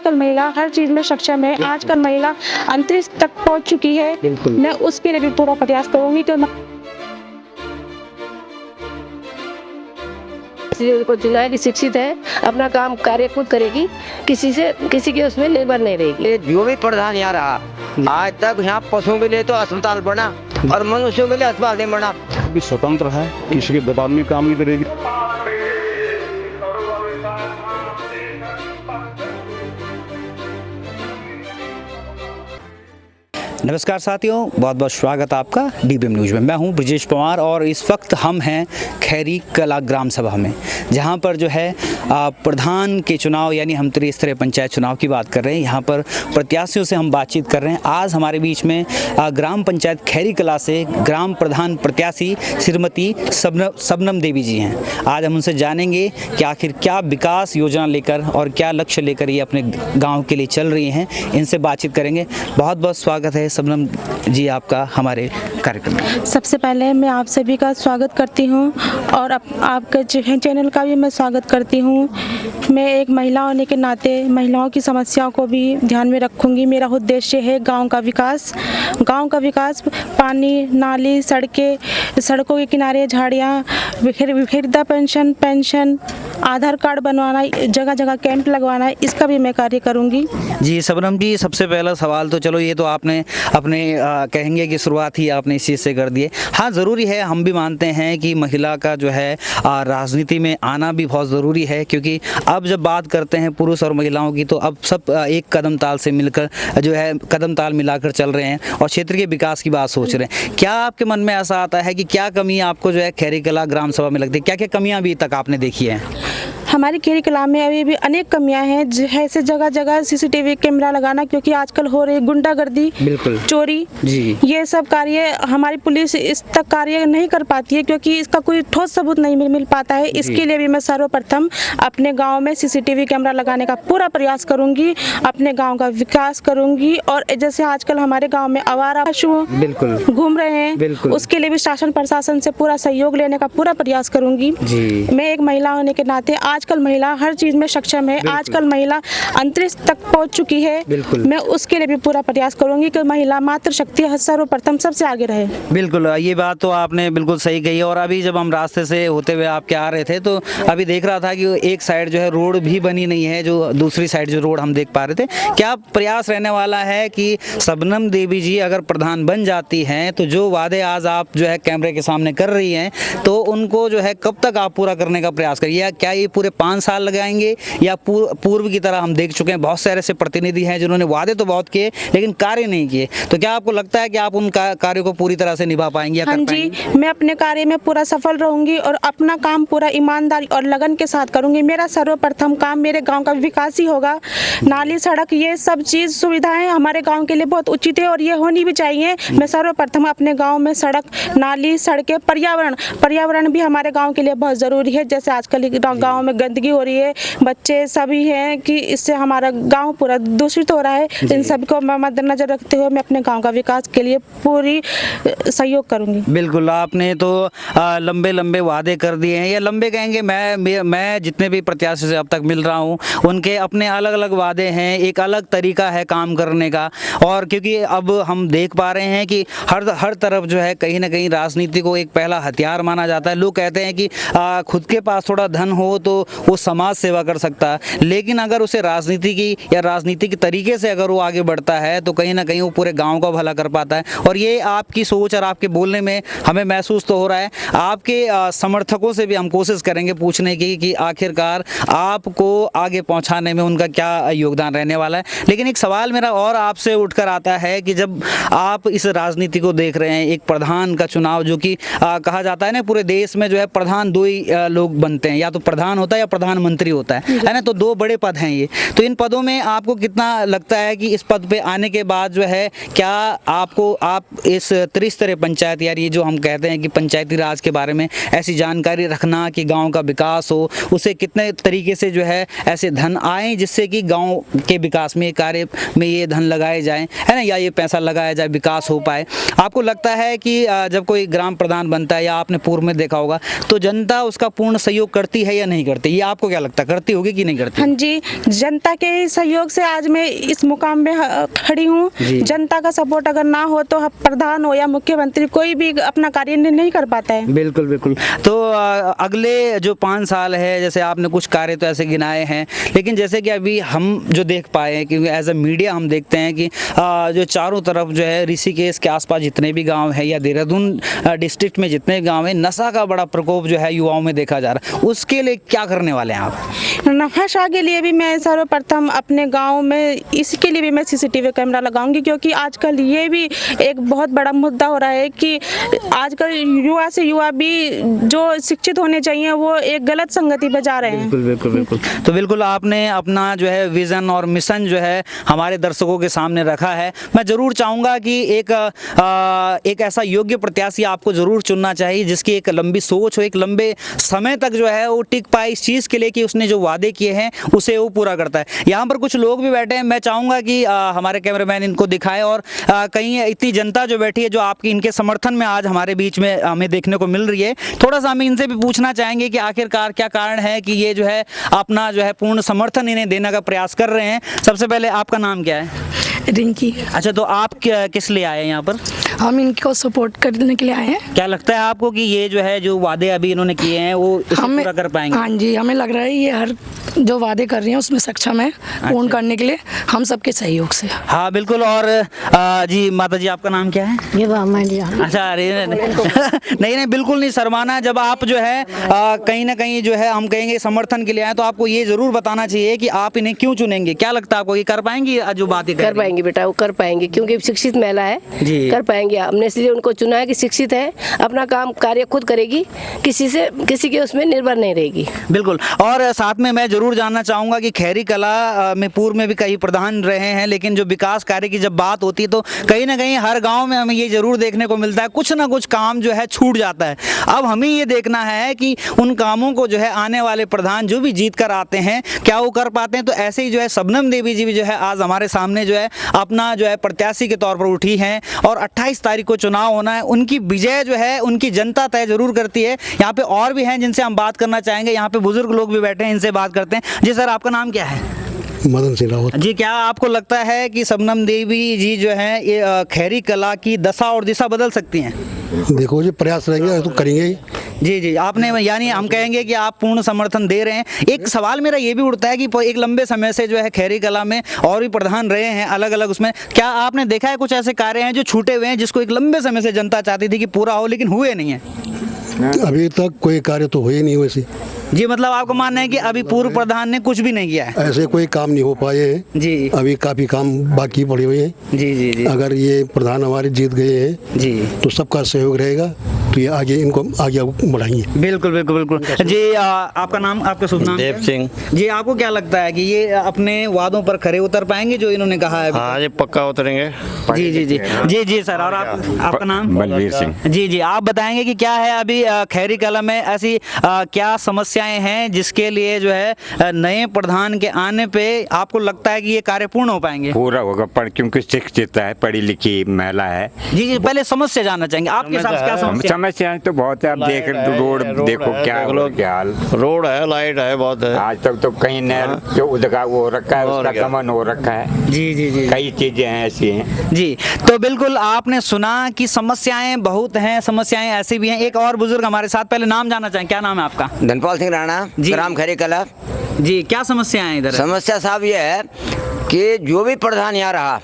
आजकल महिला हर चीज में सक्षम है। आजकल महिला अंतरिक्ष तक पहुंच चुकी है। मैं उसके लिए भी पूरा प्रयास करूंगी कि को चुना है कि शिक्षित है, अपना काम कार्य खुद करेगी, किसी के उसमें निर्भर नहीं रहेगी। ये जो भी प्रधान यहाँ रहा आज तक यहाँ पशुओं के लिए तो अस्पताल बना और मनुष्यों के लिए अस्पताल नहीं बना। भी स्वतंत्र है, किसी के दबाव में काम नहीं करेगी। नमस्कार साथियों, बहुत बहुत स्वागत है आपका डीबीएम न्यूज़ में। मैं हूं ब्रजेश पवार और इस वक्त हम हैं खैरी कला ग्राम सभा में, जहां पर जो है प्रधान के चुनाव यानी हम त्रिस्तरीय पंचायत चुनाव की बात कर रहे हैं। यहां पर प्रत्याशियों से हम बातचीत कर रहे हैं। आज हमारे बीच में ग्राम पंचायत खैरी कला से ग्राम प्रधान प्रत्याशी श्रीमती सबनम देवी जी हैं। आज हम उनसे जानेंगे कि आखिर क्या विकास योजना लेकर और क्या लक्ष्य लेकर ये अपने गाँव के लिए चल रही हैं। इनसे बातचीत करेंगे। बहुत बहुत स्वागत है सबनम जी आपका हमारे कार्यक्रम में। सबसे पहले मैं आप सभी का स्वागत करती हूं और आपके चैनल का भी मैं स्वागत करती हूं। मैं एक महिला होने के नाते महिलाओं की समस्याओं को भी ध्यान में रखूंगी। मेरा उद्देश्य है गांव का विकास, पानी, नाली, सड़कों के किनारे झाड़ियाँ, वृद्धा पेंशन, आधार कार्ड बनवाना, जगह जगह कैंप लगवाना, इसका भी मैं कार्य करूंगी। जी सबनम जी, सबसे पहला सवाल तो चलो ये तो आपने अपने कहेंगे कि शुरुआत ही आपने इस चीज़ से कर दी है। हाँ, ज़रूरी है, हम भी मानते हैं कि महिला का जो है राजनीति में आना भी बहुत ज़रूरी है, क्योंकि अब जब बात करते हैं पुरुष और महिलाओं की तो अब सब एक कदम ताल से मिलकर जो है कदम ताल मिलाकर चल रहे हैं और क्षेत्र के विकास की बात सोच रहे हैं। क्या आपके मन में ऐसा आता है कि क्या कमी आपको जो है खैरी कला ग्राम सभा में लगती है? क्या क्या कमियाँ अभी तक आपने देखी हैं? हमारी खैरी कला में अभी भी अनेक कमियां हैं, जैसे जगह जगह सीसीटीवी कैमरा लगाना, क्योंकि आजकल हो रही गुंडागर्दी, बिल्कुल, चोरी जी, ये सब कार्य हमारी पुलिस इस तक कार्य नहीं कर पाती है, क्योंकि इसका कोई ठोस सबूत नहीं मिल पाता है। इसके लिए भी मैं सर्वप्रथम अपने गांव में सीसीटीवी कैमरा लगाने का पूरा प्रयास करूंगी, अपने गाँव का विकास करूंगी। और जैसे आजकल हमारे गाँव में आवारा पशु बिल्कुल घूम रहे हैं, उसके लिए भी शासन प्रशासन से पूरा सहयोग लेने का पूरा प्रयास करूंगी। मैं एक महिला होने के नाते आजकल महिला हर चीज में सक्षम है। आजकल महिला अंतरिक्ष तक पहुंच चुकी है। मैं उसके लिए भी पूरा प्रयास करूंगी कि महिला मातृशक्ति सर्वप्रथम सबसे आगे रहे। बिल्कुल, ये बात तो आपने बिल्कुल सही कही। और अभी जब हम रास्ते से होते हुए आपके आ रहे थे तो अभी देख रहा था कि एक साइड जो है रोड भी बनी नहीं है, जो दूसरी साइड जो रोड हम देख पा रहे थे। क्या प्रयास रहने वाला है कि सबनम देवी जी अगर प्रधान बन जाती हैं तो जो वादे आज आप जो है कैमरे के सामने कर रही हैं तो उनको जो है कब तक आप पूरा करने का प्रयास करिए? या क्या ये पूरे 5 साल लगाएंगे या पूर्व की तरह हम देख चुके हैं बहुत सारे ऐसे प्रतिनिधि हैं जिन्होंने वादे तो बहुत किए लेकिन कार्य नहीं किए, तो क्या आपको लगता है कि आप उन कार्यों को पूरी तरह से निभा पाएंगे या कर पाएंगे? जी, मैं अपने कार्य में पूरा सफल रहूंगी और अपना काम पूरा ईमानदारी और लगन के साथ करूंगी। मेरा सर्वप्रथम काम मेरे गांव का विकास ही होगा। नाली, सड़क, ये सब चीज सुविधाएं हमारे गांव के लिए बहुत उचित है और ये होनी भी चाहिए। मैं सर्वप्रथम अपने गाँव में सड़क, नाली, सड़कें, पर्यावरण भी हमारे गाँव के लिए बहुत जरूरी है। जैसे आजकल गाँव में गंदगी हो रही है, बच्चे सभी हैं कि इससे हमारा गांव पूरा दूषित हो रहा है। इन सभी को मद्देनजर रखते हुए मैं अपने गांव का विकास के लिए पूरी सहयोग करूंगी। बिल्कुल, आपने तो लंबे लंबे वादे कर दिए हैं, या लंबे कहेंगे, मैं जितने भी प्रत्याशी से अब तक मिल रहा हूं उनके अपने अलग अलग वादे हैं, एक अलग तरीका है काम करने का। और क्योंकि अब हम देख पा रहे हैं कि हर तरफ जो है कहीं ना कहीं राजनीति को एक पहला हथियार माना जाता है। लोग कहते हैं कि खुद के पास थोड़ा धन हो तो वो समाज सेवा कर सकता है, लेकिन अगर उसे राजनीति की या राजनीतिक तरीके से अगर वो आगे बढ़ता है तो कहीं ना कहीं वो पूरे गांव का भला कर पाता है। और ये आपकी सोच और आपके बोलने में हमें महसूस तो हो रहा है। आपके समर्थकों से भी हम कोशिश करेंगे पूछने की कि आखिरकार आपको आगे पहुंचाने में उनका क्या योगदान रहने वाला है। लेकिन एक सवाल मेरा और आपसे उठकर आता है कि जब आप इस राजनीति को देख रहे हैं, एक प्रधान का चुनाव जो कि कहा जाता है ना पूरे देश में जो है प्रधान 2 ही लोग बनते हैं, या तो प्रधान होता है या प्रधानमंत्री होता है ना, तो 2 बड़े पद हैं ये। तो इन पदों में आपको कितना लगता है कि इस पद पे आने के बाद जो है क्या आप इस त्रिस्तरीय पंचायत, यार ये जो हम कहते हैं कि पंचायती राज के बारे में ऐसी जानकारी रखना कि गांव का विकास हो, उसे कितने तरीके से जो है ऐसे धन आए जिससे कि गांव के विकास में कार्य में ये धन लगाए जाए, है ना, या ये पैसा लगाया जाए, विकास हो पाए? आपको लगता है कि जब कोई ग्राम प्रधान बनता है, या आपने पूर्व में देखा होगा, तो जनता उसका पूर्ण सहयोग करती है या नहीं करती? करते, ये आपको क्या लगता है, करती होगी कि नहीं करती? हाँ जी, जनता के सहयोग से आज मैं इस मुकाम में खड़ी हूँ। जी। जनता का सपोर्ट अगर ना हो तो प्रधान हो या मुख्यमंत्री कोई भी अपना कार्य नहीं कर पाता है। बिल्कुल बिल्कुल। तो अगले जो 5 साल है, जैसे आपने कुछ कार्य तो ऐसे गिनाए हैं, लेकिन जैसे कि अभी हम जो देख पाए हैं, क्योंकि एज अ मीडिया हम देखते हैं कि जो चारों तरफ जो है ऋषिकेश के आसपास जितने भी गांव हैं या देहरादून डिस्ट्रिक्ट में जितने गांव हैं, नशा का बड़ा प्रकोप जो है युवाओं में देखा जा रहा है, उसके लिए क्या करने वाले हैं आप? नशा के लिए भी मैं सर्वप्रथम अपने गांव में इसके लिए भी मैं सीसीटीवी कैमरा लगाऊंगी, क्योंकि आजकल ये भी एक बहुत बड़ा मुद्दा हो रहा है कि आजकल युवा से युवा भी जो शिक्षित होने चाहिए वो एक गलत संगति पे जा रहे हैं। बिल्कुल बिल्कुल बिल्कुल। तो बिल्कुल आपने अपना जो है विज़न और मिशन जो है हमारे दर्शकों के सामने रखा है। मैं ज़रूर चाहूँगा कि एक ऐसा योग्य प्रत्याशी आपको ज़रूर चुनना चाहिए जिसकी एक लंबी सोच हो, एक लंबे समय तक जो है वो टिक पाए इस चीज़ के लिए कि उसने जो वादे किए हैं उसे वो पूरा करता है। यहाँ पर कुछ लोग भी बैठे हैं, मैं चाहूँगा कि हमारे कैमरामैन इनको दिखाए, और कहीं इतनी जनता जो बैठी है जो आपकी इनके समर्थन में आज हमारे बीच में हमें देखने को मिल रही है, थोड़ा सा हम इनसे भी पूछना चाहेंगे कि आखिरकार क्या कारण है कि ये जो है अपना जो है पूर्ण समर्थन इन्हें देने का प्रयास कर रहे हैं। सबसे पहले आपका नाम क्या है? रिंकी। अच्छा, तो आप किस लिए आए हैं यहाँ पर? हम इनको सपोर्ट करने के लिए आए हैं। क्या लगता है आपको कि ये जो है जो वादे अभी इन्होंने किए हैं वो इसे पूरा कर पाएंगे? हाँ जी, हमें लग रहा है ये हर जो वादे कर रही हैं उसमें सक्षम है पूर्ण करने के लिए, हम सबके सहयोग से। हाँ बिल्कुल। और जी माता जी, आपका नाम क्या है? ये जी। अच्छा, अरे नहीं नहीं बिल्कुल नहीं शर्माना। जब आप जो है कहीं ना कहीं जो है हम कहेंगे समर्थन के लिए आए, तो आपको ये जरूर बताना चाहिए कि आप इन्हें क्यों चुनेंगे। क्या लगता है आपको, ये कर पाएंगी जो बातें कर पाएंगे बेटा, वो कर पाएंगे, क्योंकि शिक्षित महिला है, कर पाएंगे। हमने इसलिए उनको चुना है कि शिक्षित है, अपना काम कार्य खुद करेगी, किसी के उसमें निर्भर नहीं रहेगी। बिल्कुल। और साथ में मैं जरूर जानना चाहूंगा कि खैरी कला में पूर्व में भी कई प्रधान रहे हैं, लेकिन जो विकास कार्य की जब बात होती है तो कहीं ना कहीं हर गांव में हमें ये जरूर देखने को मिलता है कुछ ना कुछ काम जो है छूट जाता है। अब हमें ये देखना है कि उन कामों को जो है आने वाले प्रधान जो भी जीत कर आते हैं क्या वो कर पाते हैं। तो ऐसे ही जो है शबनम देवी जी भी जो है आज हमारे सामने जो है अपना जो है प्रत्याशी के तौर पर उठी हैं, और 28 तारीख को चुनाव होना है। उनकी विजय जो है उनकी जनता तय जरूर करती है। यहाँ पे और भी हैं जिनसे हम बात करना चाहेंगे, यहाँ पे बुजुर्ग लोग भी बैठे हैं, इनसे बात करते हैं। जी सर, आपका नाम क्या है? मदन सिंह रावत जी। क्या आपको लगता है कि शबनम देवी जी जो है ये खैरी कला की दशा और दिशा बदल सकती हैं? देखो जी, प्रयास रहेंगे तो करेंगे ही। जी जी, आपने यानी हम कहेंगे कि आप पूर्ण समर्थन दे रहे हैं। एक सवाल मेरा ये भी उठता है कि एक लंबे समय से जो है खैरी कला में और भी प्रधान रहे हैं अलग अलग, उसमें क्या आपने देखा है कुछ ऐसे कार्य हैं जो छूटे हुए हैं जिसको एक लंबे समय से जनता चाहती थी कि पूरा हो लेकिन हुए नहीं है? अभी तक कोई कार्य तो हुए नहीं वैसे। जी, मतलब आपका मानना है कि अभी पूर्व प्रधान ने कुछ भी नहीं किया है? ऐसे कोई काम नहीं हो पाए हैं जी। अभी काफी काम बाकी पड़े हुए हैं। जी जी जी। अगर ये प्रधान हमारे जीत गए हैं जी तो सबका सहयोग रहेगा, तो ये आगे इनको आगे बढ़ाएंगे। बिल्कुल बिल्कुल बिल्कुल। जी आपका नाम, आपका शुभ नाम? देव सिंह। जी, आपको क्या लगता है कि ये अपने वादों पर खरे उतर पाएंगे जो इन्होंने कहा है? हाँ, ये पक्का उतरेंगे। जी जी जी जी जी सर। और आपका नाम? बलबीर सिंह। जी जी, आप बताएंगे कि क्या है अभी खैरी कला में ऐसी क्या समस्याएं हैं जिसके लिए जो है नए प्रधान के आने पे आपको लगता है कि ये कार्य पूर्ण हो पाएंगे? पूरा होगा, पर क्योंकि शिक्षित है, पढ़ी लिखी महिला है। जी जी, पहले समस्या जानना चाहेंगे आपके हिसाब से क्या समस्याएं तो बहुत है। आप देख रोड देखो क्या हाल, रोड है, लाइट है, बहुत है। आज तक तो कहीं नहर जो उदगा वो रखा है, उसका गमन हो रखा है। जी जी जी, कई चीजें हैं ऐसी हैं। जी, तो बिल्कुल आपने सुना कि समस्याएं बहुत हैं, समस्याएं ऐसी भी हैं। एक और बुजुर्ग हमारे साथ, पहले नाम जानना चाहें, क्या नाम है आपका? धनपाल सिंह राणा, ग्राम खैरी कला। जी, क्या समस्याएं हैं इधर? समस्या साहब ये है कि जो भी प्रधान यहाँ रहा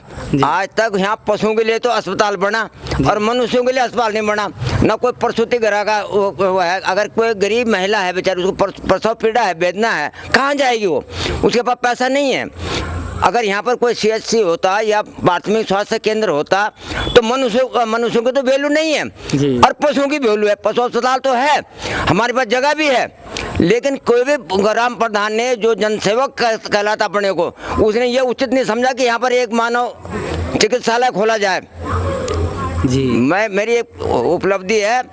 आज तक यहाँ पशुओं के लिए तो अस्पताल बना और मनुष्यों के लिए अस्पताल नहीं बना, न कोई प्रसूति गृह का वो है। अगर कोई गरीब महिला है बेचारी, उसको प्रसव पीड़ा है, वेदना है, कहाँ जाएगी वो? उसके पास पैसा नहीं है। अगर यहाँ पर कोई CHC होता या प्राथमिक स्वास्थ्य केंद्र होता तो मनुष्यों की तो वैल्यू नहीं है और पशुओं की वैल्यू है। पशु अस्पताल तो है, हमारे पास जगह भी है, लेकिन कोई भी ग्राम प्रधान ने जो जनसेवक कहलाता अपने को, उसने ये उचित नहीं समझा कि यहाँ पर एक मानव चिकित्सालय खोला जाए। जी, मेरी एक उपलब्धि है,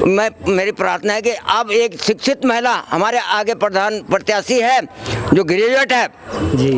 मेरी प्रार्थना है कि अब एक शिक्षित महिला हमारे आगे प्रधान प्रत्याशी है जो ग्रेजुएट है जी,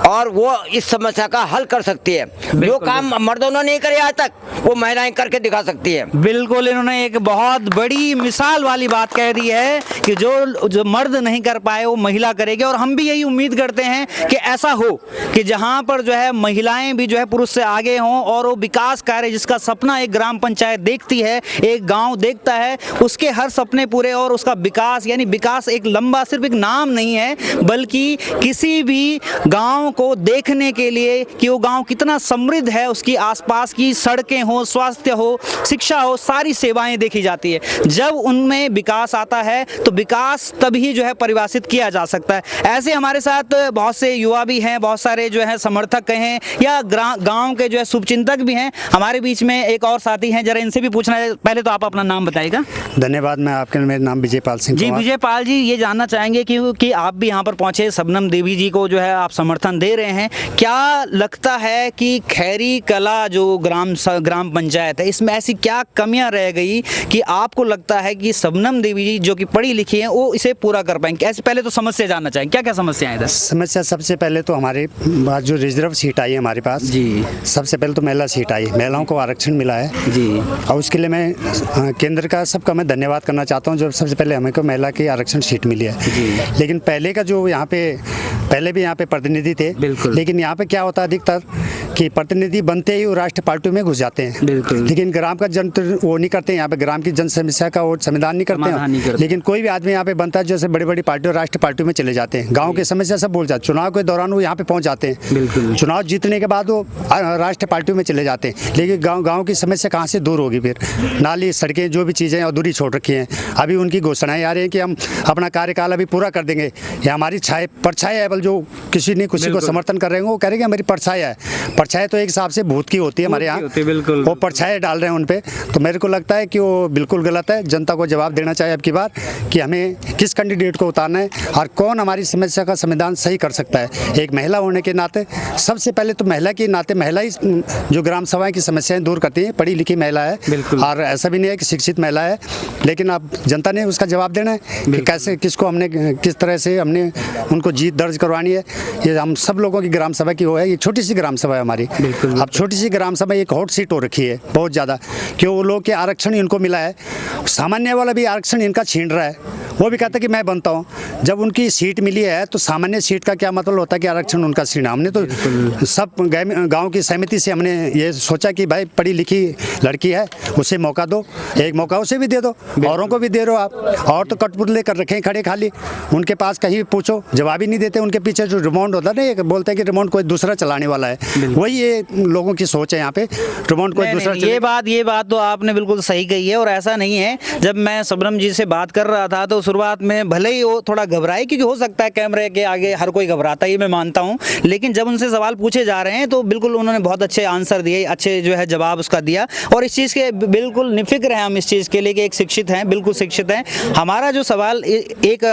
और वो इस समस्या का हल कर सकती है। जो काम मर्दों ने नहीं करे आज तक, वो महिलाएं करके दिखा सकती है। बिल्कुल, इन्होंने एक बहुत बड़ी मिसाल वाली बात कह दी है कि जो मर्द नहीं कर पाए वो महिला करेगी। और हम भी यही उम्मीद करते हैं कि ऐसा हो कि जहां पर जो है महिलाएं भी जो है पुरुष से आगे हों और वो विकास कार्य जिसका सपना एक ग्राम पंचायत देखती है, एक गांव देखता है, उसके हर सपने पूरे और उसका विकास, यानी विकास एक लंबा सिर्फ एक नाम नहीं है, बल्कि किसी भी गांव को देखने के लिए कि वो गांव कितना समृद्ध है, उसकी आसपास की सड़कें हो, स्वास्थ्य हो, शिक्षा हो, सारी सेवाएं देखी जाती है। जब उनमें विकास आता है तो विकास तभी जो है परिभाषित किया जा सकता है। ऐसे हमारे साथ बहुत से युवा भी हैं, बहुत सारे जो है समर्थक कहें या गांव के जो है शुभचिंतक भी हैं। हमारे बीच में एक और साथी हैं, जरा इनसे भी पूछना है। पहले तो आप अपना नाम बताइएगा। धन्यवाद। मैं आपके, मेरा नाम विजयपाल सिंह। जी विजयपाल जी, ये जानना चाहेंगे कि आप भी यहाँ पर पहुंचे, शबनम देवी जी को जो है आप समर्थन दे रहे हैं। क्या लगता है कि खैरी कला जो ग्राम पंचायत है, इसमें ऐसी क्या कमियां रह गई कि आपको लगता है कि शबनम देवी जी जो कि पढ़ी लिखी हैं वो इसे पूरा कर पाएंगे? ऐसे पहले तो समस्या जानना चाहेंगे, क्या क्या समस्या है इधर? समस्या सबसे पहले तो हमारे पास जो रिजर्व सीट आई है हमारे पास जी, सबसे पहले तो महिला सीट आई, महिलाओं को आरक्षण मिला है जी, और उसके लिए मैं केंद्र का सबका मैं धन्यवाद करना चाहता हूँ। जो सबसे पहले हमें को महिला की आरक्षण सीट मिली है जी। लेकिन पहले का जो यहाँ पे, पहले भी यहाँ पे प्रतिनिधि थे, लेकिन यहाँ पे क्या होता है अधिकतर कि प्रतिनिधि बनते ही वो राष्ट्र पार्टी में घुस जाते हैं, लेकिन ग्राम का जन वो नहीं करते। यहाँ पे ग्राम की जन समस्या का वो समाधान नहीं करते हैं। लेकिन कोई भी आदमी यहाँ पे बनता है जैसे बड़ी बड़ी पार्टियों, राष्ट्र पार्टियों में चले जाते हैं, गाँव की समस्या सब बोल जाते। चुनाव के दौरान वो यहाँ पे पहुँच जाते हैं, चुनाव जीतने के बाद वो राष्ट्र पार्टियों में चले जाते हैं, लेकिन गाँव की समस्या कहाँ से दूर होगी? फिर नाली, सड़कें, जो भी चीज़ें अधूरी छोड़ रखी हैं। अभी उनकी घोषणाएं आ रही हैं कि हम अपना कार्यकाल अभी पूरा कर देंगे। ये हमारी परछाई है, बल जो किसी को समर्थन कर रहे हैं वो कह रहे हैं हमारी परछाई है। परछाई तो एक हिसाब से भूत की होती है हमारे यहाँ, वो परछाई डाल रहे हैं उन पे। तो मेरे को लगता है कि वो बिल्कुल गलत है। जनता को जवाब देना चाहिए अब की बार कि हमें किस कैंडिडेट को उतारना है और कौन हमारी समस्या का समाधान सही कर सकता है। एक महिला होने के नाते सबसे पहले तो महिला के नाते महिला ही जो ग्राम सभाएं की समस्याएं दूर करती है। पढ़ी लिखी महिला है और ऐसा भी नहीं है कि शिक्षित महिला है, लेकिन अब जनता ने उसका जवाब देना है कि कैसे, किसको हमने, किस तरह से हमने उनको जीत दर्ज करवानी है। ये हम सब लोगों की ग्राम सभा की वो है। ये छोटी सी ग्राम सभा है हमारी। अब छोटी सी ग्राम सभा एक हॉट सीट हो रखी है बहुत ज़्यादा, क्यों? वो लोग के आरक्षण इनको मिला है, सामान्य वाला भी आरक्षण इनका छीन रहा है। वो भी कहता है कि मैं बनता हूँ। जब उनकी सीट मिली है तो सामान्य सीट का क्या मतलब होता है कि आरक्षण उनका छीना। हमने तो सब गांव की सहमति से हमने ये सोचा कि भाई पढ़ी लिखी लड़की है, उसे मौका दो, एक मौका उसे भी दे दो, औरों को भी दे दो आप। और तो कठपुतले कर रखे हैं खड़े खाली, उनके पास कहीं पूछो जवाब ही नहीं देते। उनके पीछे जो रिमोट होता है ना, बोलते हैं कि रिमोट कोई दूसरा चलाने वाला है, वही ये लोगों की सोच है यहाँ पे, रिमोट कोई दूसरा। ये बात तो आपने बिल्कुल सही कही है और ऐसा नहीं है। जब मैं शबनम जी से बात कर रहा था तो शुरुआत में भले ही वो थोड़ा घबराए, क्योंकि हो सकता है कैमरे के आगे हर कोई घबराता ही, मैं मानता हूँ, लेकिन जब उनसे सवाल पूछे जा रहे हैं तो बिल्कुल उन्होंने बहुत अच्छे आंसर दिए, अच्छे जो है जवाब उसका दिया। और इस चीज़ के बिल्कुल निफिक्र हैं हम इस चीज़ के लिए कि एक शिक्षित हैं, बिल्कुल शिक्षित हैं। हमारा जो सवाल एक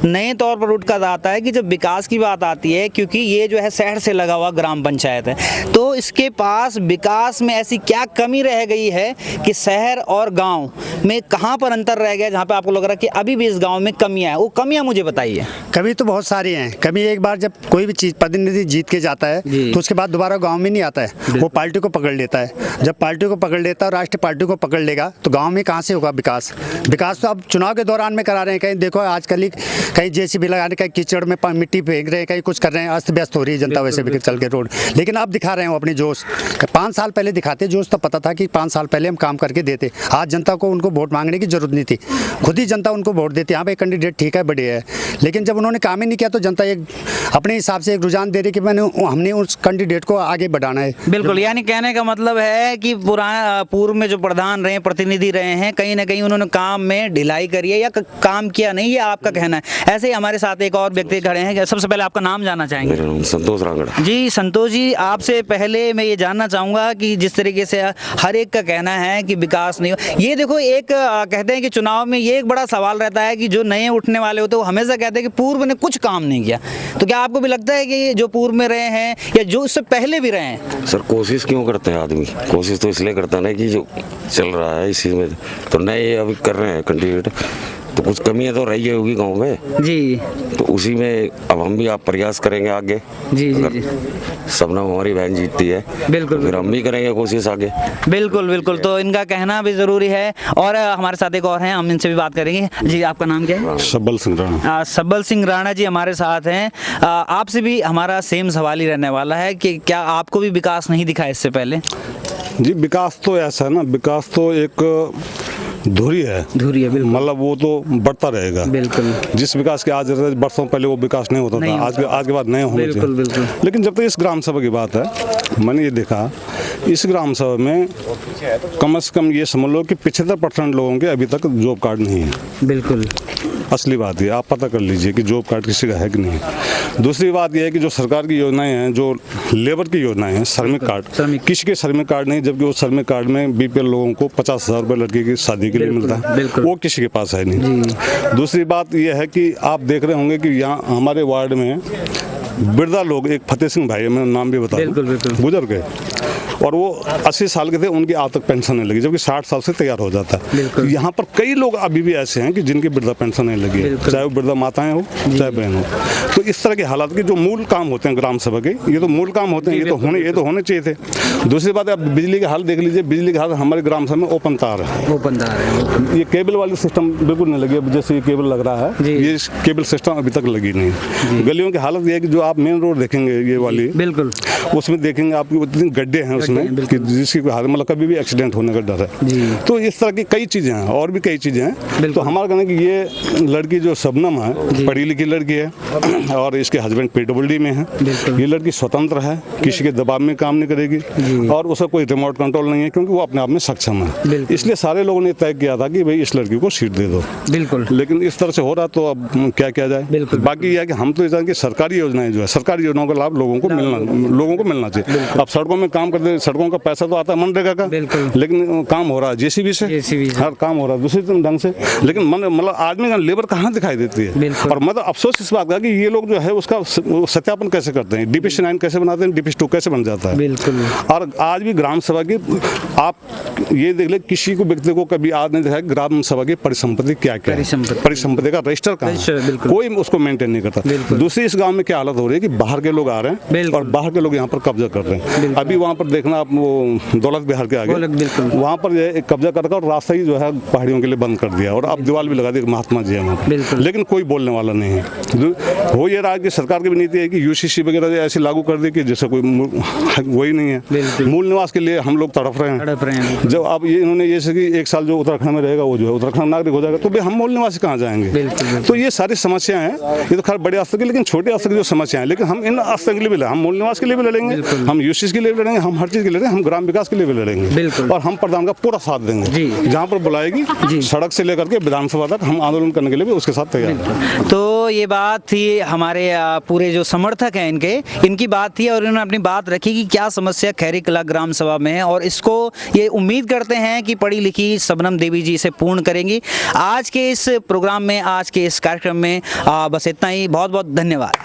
नए तौर पर उठ कर आता है कि जब विकास की बात आती है, क्योंकि ये जो है शहर से लगा हुआ ग्राम पंचायत है, तो इसके पास विकास में ऐसी क्या कमी रह गई है कि शहर और गाँव में कहाँ पर अंतर रह गया जहाँ पे आपको लग रहा है कि अभी भी इस गाँव में कमियां हैं? वो कमियां मुझे बताइए। कमी तो बहुत सारी हैं। कमी एक बार जब कोई भी चीज़ प्रतिनिधि जीत के जाता है तो उसके बाद दोबारा गांव में नहीं आता है, वो पार्टी को पकड़ लेता है। जब पार्टी को पकड़ लेता है, राष्ट्रीय पार्टी को पकड़ लेगा, तो गांव में कहाँ से होगा विकास? विकास तो अब चुनाव के दौरान में करा रहे हैं। कहीं देखो आजकल ही कहीं जेसीबी लगाने, कहीं कीचड़ में मिट्टी फेंक रहे हैं, कहीं कुछ कर रहे हैं, अस्त व्यस्त हो रही है जनता वैसे भी चल के रोड। लेकिन अब दिखा रहे हैं अपनी जोश। 5 साल पहले दिखाते जोश, तो पता था कि 5 साल पहले हम काम करके देते। आज जनता को उनको वोट मांगने की जरूरत नहीं थी, खुद ही जनता उनको वोट देती। यहाँ पे कैंडिडेट ठीक है, बढ़िया है, लेकिन जब उन्होंने काम ही नहीं किया तो जनता एक अपने हिसाब से एक रुझान दे रही कि हमने उस कैंडिडेट को आगे बढ़ाना है। बिल्कुल, यानी कहने का मतलब है कि पूर्व में जो प्रधान रहे, प्रतिनिधि रहे हैं, कहीं ना कहीं उन्होंने काम में ढिलाई करी है या काम किया नहीं, ये आपका कहना है। ऐसे ही हमारे साथ एक और व्यक्ति खड़े हैं। सबसे पहले आपका नाम जानना चाहेंगे? संतोष रांगड़ जी। संतोष जी, आपसे पहले मैं ये जानना चाहूँगा कि जिस तरीके से हर एक का कहना है कि विकास नहीं हो, ये देखो एक कहते हैं कि चुनाव में ये एक बड़ा सवाल रहता है कि जो नए उठने वाले होते हैं वो हमेशा कहते हैं कि पूर्व ने कुछ काम नहीं किया। तो क्या आपको भी लगता है कि जो पूर्व में रहे हैं या जो उससे पहले भी रहे हैं? सर कोशिश क्यों करते हैं आदमी? कोशिश तो इसलिए करता है कि जो चल रहा है इसी में, तो नए अभी कर रहे हैं कैंडिडेट, तो कुछ कमियां तो रही होगी गांव में जी तो उसी में अब हम भी आप प्रयास करेंगे आगे। जी जी अगर जी सबनम हमारी बहन जीतती है बिल्कुल फिर हम भी करेंगे कोशिश आगे। बिल्कुल बिल्कुल, तो इनका कहना भी ज़रूरी है। और हमारे साथ एक और हैं, हम इनसे भी बात करेंगे। जी आपका नाम क्या है? शब्बल सिंह राणा। सब्बल सिंह राणा जी हमारे साथ हैं। आपसे भी हमारा सेम सवाल ही रहने वाला है कि क्या आपको भी विकास नहीं दिखा इससे पहले? जी विकास तो ऐसा है ना, विकास तो एक धुरी है बिल्कुल मतलब वो तो बढ़ता रहेगा। बिल्कुल जिस विकास के आज बरसों पहले वो विकास नहीं होता था, आज के बाद नहीं होना चाहिए। बिल्कुल। लेकिन जब तक इस ग्राम सभा की बात है, मैंने ये देखा इस ग्राम सभा में कम से कम ये समझ लो कि 75% लोगों के अभी तक जॉब कार्ड नहीं है। बिल्कुल असली बात है, आप पता कर लीजिए कि जॉब कार्ड किसी का है कि नहीं। दूसरी बात यह है कि जो सरकार की योजनाएं हैं, जो लेबर की योजनाएं हैं, श्रमिक कार्ड, किसी के श्रमिक कार्ड नहीं, जबकि उस श्रमिक कार्ड में बीपीएल लोगों को 50,000 रुपये लड़की की शादी के लिए मिलता है, वो किसी के पास है नहीं। दूसरी बात यह है कि आप देख रहे होंगे कि यहाँ हमारे वार्ड में वृद्धा लोग, एक फतेह सिंह भाई, मैं नाम भी बता दूं, गुजर गए और वो 80 साल के थे, उनकी आज तक पेंशन नहीं लगी, जबकि 60 साल से तैयार हो जाता है। यहाँ पर कई लोग अभी भी ऐसे हैं कि जिनकी वृद्धा पेंशन नहीं लगी है, चाहे वो वृद्धा माताएं हो चाहे बहन हो। तो इस तरह के हालात के जो मूल काम होते हैं ग्राम सभा के, ये तो मूल काम होते हैं, ये तो होने चाहिए थे। दूसरी बात, आप बिजली के हाल देख लीजिए, बिजली के हाल हमारे ग्राम सभा में ओपन तार है, ये केबल वाली सिस्टम बिल्कुल नहीं लगी। अब जैसे ये केबल लग रहा है, ये केबल सिस्टम अभी तक लगी नहीं। गलियों की हालत ये है कि जो आप मेन रोड देखेंगे ये वाली, बिल्कुल उसमें देखेंगे आपकी उतनी गड्ढे हैं उसमें कि जिसकी हालत मतलब कभी भी एक्सीडेंट होने का डर है। तो इस तरह की कई चीज़ें हैं, और भी कई चीज़ें हैं। तो हमारा कहना है कि ये लड़की जो शबनम है, पढ़ी लिखी लड़की है और इसके हस्बैंड PWD में है। ये लड़की स्वतंत्र है, किसी के दबाव में काम नहीं करेगी और उसका कोई रिमोट कंट्रोल नहीं है, क्योंकि वो अपने आप में सक्षम है। इसलिए सारे लोगों ने तय किया था कि भाई इस लड़की को सीट दे दो। बिल्कुल। लेकिन इस तरह से हो रहा, तो अब क्या किया जाए। बाकी यह है कि हम तो ये चाहेंगे कि सरकारी योजनाएं जो है, सरकारी योजनाओं का लाभ लोगों को मिलना चाहिए। अब सड़कों में काम करते, सड़कों का पैसा तो आता है मनरेगा का, लेकिन काम हो रहा है JCB से, हर काम हो रहा है दूसरे ढंग से, लेकिन मतलब आदमी का लेबर कहाँ दिखाई देती है। और मतलब अफसोस इस बात का कि ये लोग जो है उसका सत्यापन कैसे करते हैं, DPC 9 कैसे बनाते हैं, DPC 2 कैसे बन जाता है। बिल्कुल। और आज भी ग्राम सभा की आप ये देख ले, किसी को व्यक्ति को कभी आज नहीं देखा ग्राम सभा की परिसंपत्ति क्या है, परिसंपत्ति का रजिस्टर कहाँ है, कोई उसको मेंटेन नहीं करता। दूसरी, इस गाँव में क्या हालत हो रही है कि बाहर के लोग आ रहे हैं और बाहर के लोग यहाँ पर कब्जा कर रहे हैं। अभी वहाँ पर देखना आप, वो दौलत बिहार के आगे वहाँ पर एक कब्जा कर रखा और रास्ता ही जो है पहाड़ियों के लिए बंद कर दिया और अब दीवार भी लगा दी महात्मा जी है वहाँ पर, लेकिन कोई बोलने वाला नहीं है। हो ये रहा कि सरकार की भी नीति है कि UCC वगैरह ऐसी लागू कर दी कि जैसे कोई वही नहीं है। मूल निवास के लिए हम लोग तड़प रहे हैं। जब अब ये इन्होंने ये कि 1 साल जो उत्तराखंड में रहेगा वो जो है उत्तराखंड नागरिक हो जाएगा, तो भाई हम मूल निवासी कहाँ जाएंगे। तो ये सारी समस्याएं हैं, ये तो खैर बड़े स्तर की, लेकिन छोटे स्तर की जो समस्याएं हैं, लेकिन हम इन स्तर के लिए भी लड़ेंगे, हम मूल निवास के लिए भी लड़ेंगे, हम UCC के लिए भी लड़ेंगे, हम हर चीज़ के लिए लड़ेंगे, हम ग्राम विकास के लिए भी लड़ेंगे और हम प्रधान का पूरा साथ देंगे। जहाँ पर बुलाएगी सड़क से लेकर के विधानसभा तक हम आंदोलन करने के लिए भी उसके साथ तैयार हैं। तो ये बात थी हमारे पूरे जो समर्थक हैं इनकी बात थी और इन्होंने अपनी बात रखी कि क्या समस्या खैरी कला ग्राम सभा में है और इसको ये उम्मीद करते हैं कि पढ़ी लिखी शबनम देवी जी इसे पूर्ण करेंगी। आज के इस प्रोग्राम में, आज के इस कार्यक्रम में बस इतना ही। बहुत बहुत धन्यवाद।